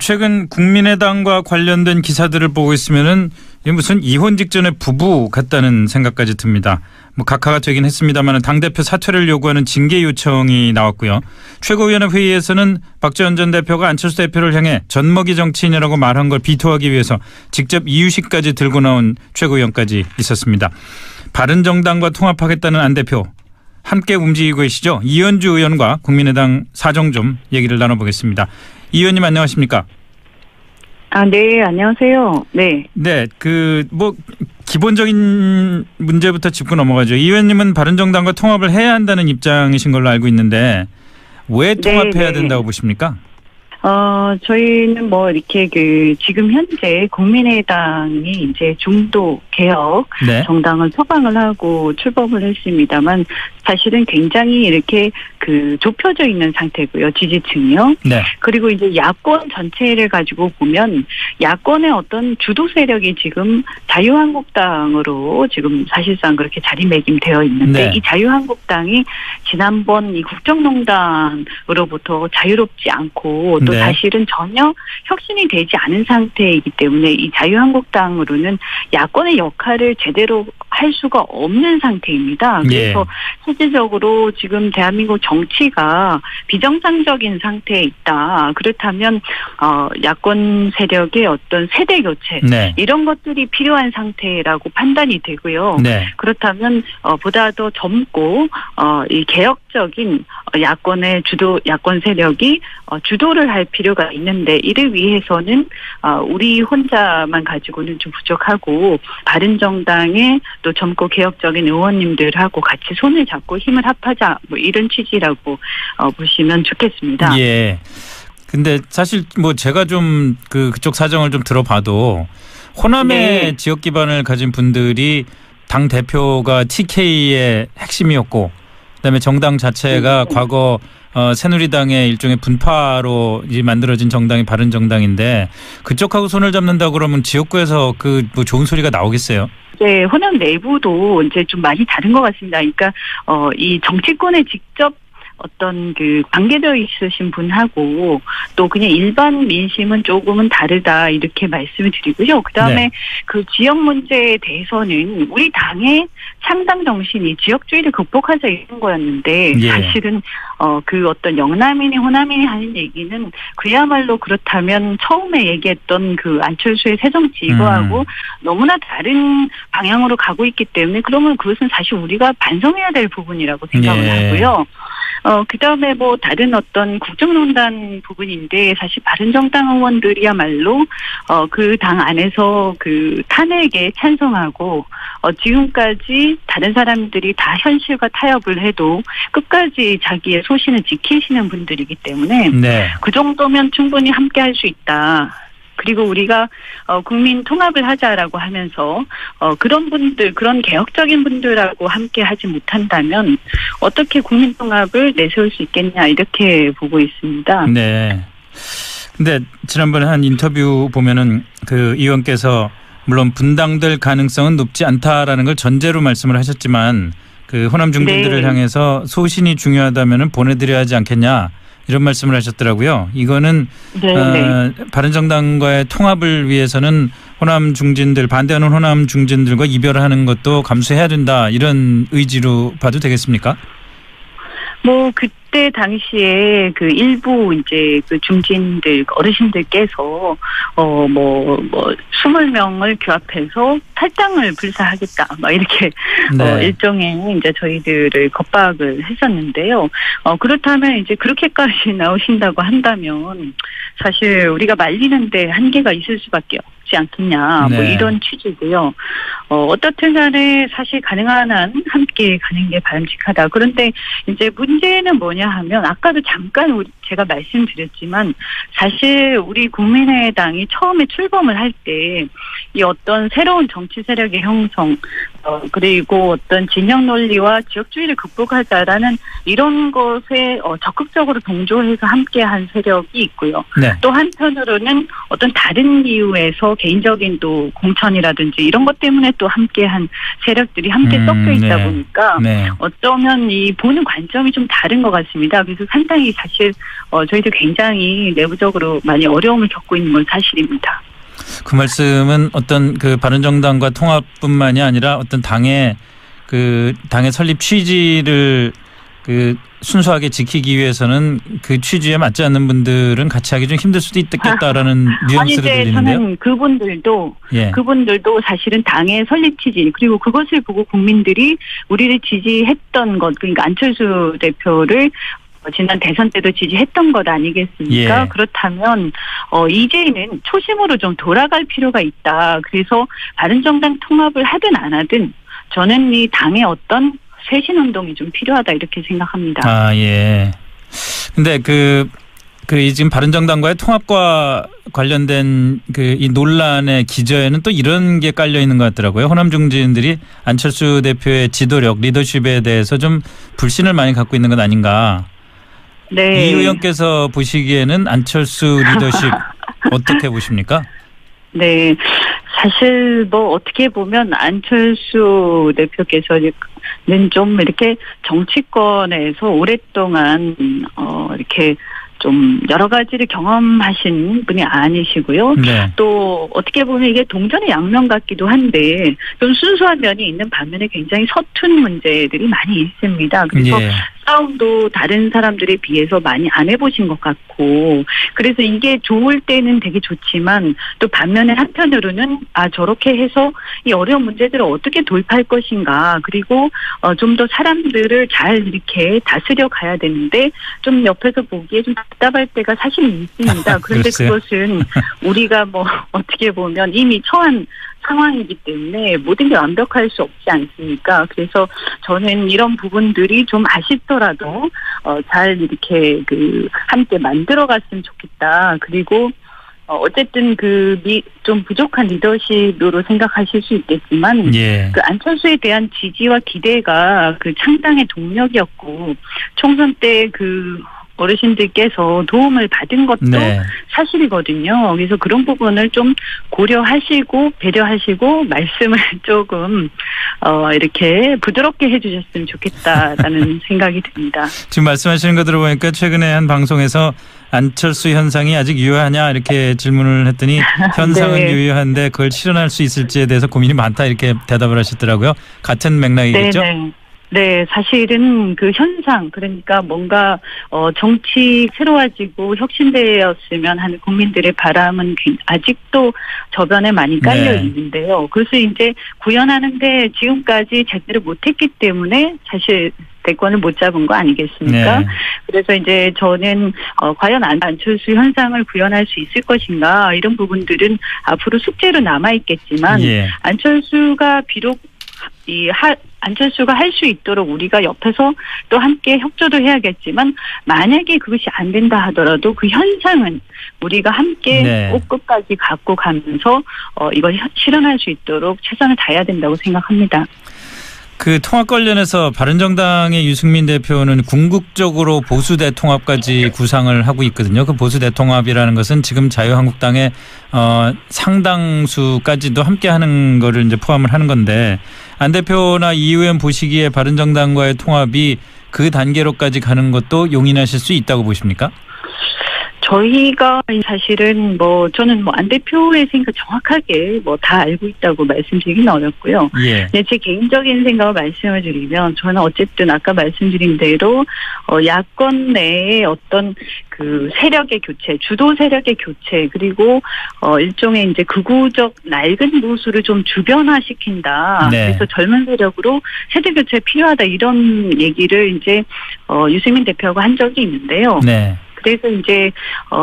최근 국민의당과 관련된 기사들을 보고 있으면은 이게 무슨 이혼 직전의 부부 같다는 생각까지 듭니다. 뭐 각하가 되긴 했습니다만 당대표 사퇴를 요구하는 징계 요청이 나왔고요. 최고위원회 회의에서는 박지원 전 대표가 안철수 대표를 향해 젖먹이 정치인이라고 말한 걸 비토하기 위해서 직접 이유식까지 들고 나온 최고위원까지 있었습니다. 바른정당과 통합하겠다는 안 대표 함께 움직이고 계시죠. 이현주 의원과 국민의당 사정 좀 얘기를 나눠보겠습니다. 이 의원님 안녕하십니까? 네, 안녕하세요. 네. 네, 기본적인 문제부터 짚고 넘어가죠. 이 의원님은 바른정당과 통합을 해야 한다는 입장이신 걸로 알고 있는데 왜 통합해야 된다고 보십니까? 저희는 이렇게 지금 현재 국민의당이 이제 중도 개혁 정당을 표방을 하고 출범을 했습니다만 사실은 굉장히 이렇게 좁혀져 있는 상태고요. 지지층이요. 네. 그리고 이제 야권 전체를 가지고 보면 야권의 어떤 주도 세력이 지금 자유한국당으로 지금 사실상 그렇게 자리매김되어 있는데 이 자유한국당이 지난번 이 국정농단으로부터 자유롭지 않고 또 사실은 전혀 혁신이 되지 않은 상태이기 때문에 이 자유한국당으로는 야권의 역할을 제대로 할 수가 없는 상태입니다. 그래서 실질적으로 지금 대한민국 정치가 비정상적인 상태에 있다. 그렇다면 야권 세력의 어떤 세대 교체 이런 것들이 필요한 상태라고 판단이 되고요. 그렇다면 보다 더 젊고 이 개혁적인 야권 세력이 주도를 할 필요가 있는데 이를 위해서는 우리 혼자만 가지고는 좀 부족하고 바른정당의 또 젊고 개혁적인 의원님들하고 같이 손을 잡고 힘을 합하자 이런 취지라고 보시면 좋겠습니다. 예. 근데 사실 제가 좀 그쪽 사정을 좀 들어봐도 호남의 지역 기반을 가진 분들이 당 대표가 TK의 핵심이었고 그다음에 정당 자체가 과거 새누리당의 일종의 분파로 만들어진 정당이 바른정당인데 그쪽하고 손을 잡는다 그러면 지역구에서 좋은 소리가 나오겠어요? 네, 호남 내부도 이제 좀 많이 다른 것 같습니다. 그러니까 이 정치권에 직접 어떤 관계되어 있으신 분하고 또 그냥 일반 민심은 조금은 다르다 이렇게 말씀을 드리고요. 그다음에 그 지역 문제에 대해서는 우리 당의 창당 정신이 지역주의를 극복하자 이런 거였는데 사실은 어떤 영남이니 호남이니 하는 얘기는 그야말로 그렇다면 처음에 얘기했던 안철수의 새정치 이거하고 너무나 다른 방향으로 가고 있기 때문에 그러면 그것은 사실 우리가 반성해야 될 부분이라고 생각을 하고요. 그다음에 다른 어떤 국정농단 부분인데 사실 바른정당 의원들이야말로 그 당 안에서 탄핵에 찬성하고 지금까지 다른 사람들이 다 현실과 타협을 해도 끝까지 자기의 소신을 지키시는 분들이기 때문에 그 정도면 충분히 함께 할 수 있다. 그리고 우리가 국민 통합을 하자라고 하면서 그런 분들, 그런 개혁적인 분들하고 함께 하지 못한다면 어떻게 국민 통합을 내세울 수 있겠냐 이렇게 보고 있습니다. 네. 근데 지난번에 한 인터뷰 보면은 의원께서 물론 분당될 가능성은 높지 않다라는 걸 전제로 말씀을 하셨지만 호남 중진들을 향해서 소신이 중요하다면은 보내드려야 하지 않겠냐. 이런 말씀을 하셨더라고요. 이거는 바른정당과의 통합을 위해서는 호남 중진들 반대하는 호남 중진들과 이별하는 것도 감수해야 된다 이런 의지로 봐도 되겠습니까? 그때 당시에 일부 이제 중진들 어르신들께서 20명을 규합해서 탈당을 불사하겠다 이렇게 일종의 이제 저희들을 겁박을 했었는데요. 그렇다면 이제 그렇게까지 나오신다고 한다면 사실 우리가 말리는데 한계가 있을 수밖에 없지 않겠냐 이런 취지고요. 어떻든 간에 사실 가능한 한 함께 가는 게 바람직하다. 그런데 이제 문제는 뭐냐 하면 아까도 잠깐 제가 말씀드렸지만 사실 우리 국민의당이 처음에 출범을 할 때 이 어떤 새로운 정치 세력의 형성, 그리고 어떤 진영 논리와 지역주의를 극복하자라는 이런 것에 적극적으로 동조해서 함께한 세력이 있고요. 네. 또 한편으로는 어떤 다른 이유에서 개인적인 또 공천이라든지 이런 것 때문에 또 함께한 세력들이 함께 섞여 있다 네. 보니까 네. 어쩌면 이 보는 관점이 좀 다른 것 같습니다. 그래서 상당히 사실 저희도 굉장히 내부적으로 많이 어려움을 겪고 있는 건 사실입니다. 그 말씀은 어떤 그 바른정당과 통합뿐만이 아니라 어떤 당의 설립 취지를 그 순수하게 지키기 위해서는 그 취지에 맞지 않는 분들은 같이 하기 좀 힘들 수도 있겠다라는 뉘앙스를 들리는데요. 저는 그분들도 사실은 당의 설립 취지 그리고 그것을 보고 국민들이 우리를 지지했던 것, 그러니까 안철수 대표를 지난 대선 때도 지지했던 것 아니겠습니까? 예. 그렇다면 이제는 초심으로 좀 돌아갈 필요가 있다. 그래서 바른정당 통합을 하든 안 하든 저는 이 당의 어떤 쇄신 운동이 좀 필요하다 이렇게 생각합니다. 아, 예. 근데 지금 바른정당과의 통합과 관련된 이 논란의 기저에는 또 이런 게 깔려 있는 것 같더라고요. 호남 중진들이 안철수 대표의 지도력, 리더십에 대해서 좀 불신을 많이 갖고 있는 것 아닌가. 네. 이 의원께서 보시기에는 안철수 리더십 어떻게 보십니까? 네. 사실 뭐 어떻게 보면 안철수 대표께서는 좀 이렇게 정치권에서 오랫동안 이렇게 좀 여러 가지를 경험하신 분이 아니시고요. 네. 또 어떻게 보면 이게 동전의 양면 같기도 한데 좀 순수한 면이 있는 반면에 굉장히 서툰 문제들이 많이 있습니다. 그래서 예. 싸움도 다른 사람들에 비해서 많이 안 해보신 것 같고 그래서 이게 좋을 때는 되게 좋지만 또 반면에 한편으로는 저렇게 해서 이 어려운 문제들을 어떻게 돌파할 것인가 그리고 좀 더 사람들을 잘 이렇게 다스려 가야 되는데 좀 옆에서 보기에 좀 답답할 때가 사실 있습니다. 그런데 그것은 우리가 뭐 어떻게 보면 이미 처한 상황이기 때문에 모든 게 완벽할 수 없지 않습니까? 그래서 저는 이런 부분들이 좀 아쉽더라도 잘 이렇게 함께 만들어 갔으면 좋겠다. 그리고 어쨌든 좀 부족한 리더십으로 생각하실 수 있겠지만 예. 안철수에 대한 지지와 기대가 창당의 동력이었고 총선 때 어르신들께서 도움을 받은 것도 네. 사실이거든요. 그래서 그런 부분을 좀 고려하시고 배려하시고 말씀을 조금 이렇게 부드럽게 해주셨으면 좋겠다라는 생각이 듭니다. 지금 말씀하시는 거 들어보니까 최근에 한 방송에서 안철수 현상이 아직 유효하냐 이렇게 질문을 했더니 현상은 네. 유효한데 그걸 실현할 수 있을지에 대해서 고민이 많다 이렇게 대답을 하시더라고요. 같은 맥락이겠죠? 네네. 네, 사실은 현상, 그러니까 뭔가, 정치 새로워지고 혁신되었으면 하는 국민들의 바람은 아직도 저변에 많이 깔려 네. 있는데요. 그래서 이제 구현하는데 지금까지 제대로 못했기 때문에 사실 대권을 못 잡은 거 아니겠습니까? 네. 그래서 이제 저는, 과연 안철수 현상을 구현할 수 있을 것인가, 이런 부분들은 앞으로 숙제로 남아있겠지만, 예. 안철수가 비록 안철수가 할 수 있도록 우리가 옆에서 또 함께 협조도 해야겠지만 만약에 그것이 안 된다 하더라도 그 현상은 우리가 함께 네. 꼭 끝까지 갖고 가면서 이걸 실현할 수 있도록 최선을 다해야 된다고 생각합니다. 통합 관련해서 바른정당의 유승민 대표는 궁극적으로 보수 대통합까지 구상을 하고 있거든요. 그 보수 대통합이라는 것은 지금 자유한국당의 상당수까지도 함께하는 거를 이제 포함을 하는 건데 안 대표나 이 의원 보시기에 바른정당과의 통합이 그 단계로까지 가는 것도 용인하실 수 있다고 보십니까? 저희가 사실은 저는 안 대표의 생각 정확하게 다 알고 있다고 말씀드리기는 어렵고요. 예. 네, 제 개인적인 생각을 말씀을 드리면 저는 어쨌든 아까 말씀드린 대로 야권 내에 어떤 세력의 교체, 주도 세력의 교체 그리고 일종의 이제 극우적 낡은 보수를 좀 주변화시킨다. 네. 그래서 젊은 세력으로 세대 교체 필요하다 이런 얘기를 이제 유승민 대표하고 한 적이 있는데요. 네. 그래서 이제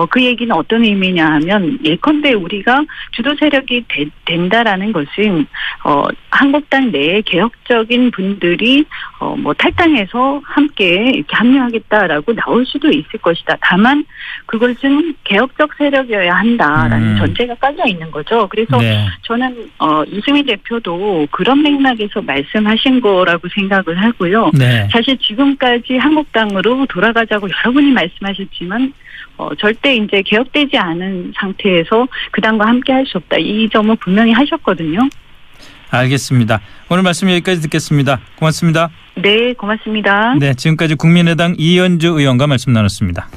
그 얘기는 어떤 의미냐 하면 예컨대 우리가 주도 세력이 된다라는 것은 한국당 내에 개혁적인 분들이 뭐 탈당해서 함께 이렇게 합류하겠다라고 나올 수도 있을 것이다. 다만 그것은 개혁적 세력이어야 한다라는 전제가 깔려 있는 거죠. 그래서 네. 저는 이수민 대표도 그런 맥락에서 말씀하신 거라고 생각을 하고요. 네. 사실 지금까지 한국당으로 돌아가자고 여러분이 말씀하셨지만 절대 이제 개혁되지 않은 상태에서 그 당과 함께 할 수 없다. 이 점은 분명히 하셨거든요. 알겠습니다. 오늘 말씀 여기까지 듣겠습니다. 고맙습니다. 네, 고맙습니다. 네, 지금까지 국민의당 이현주 의원과 말씀 나눴습니다.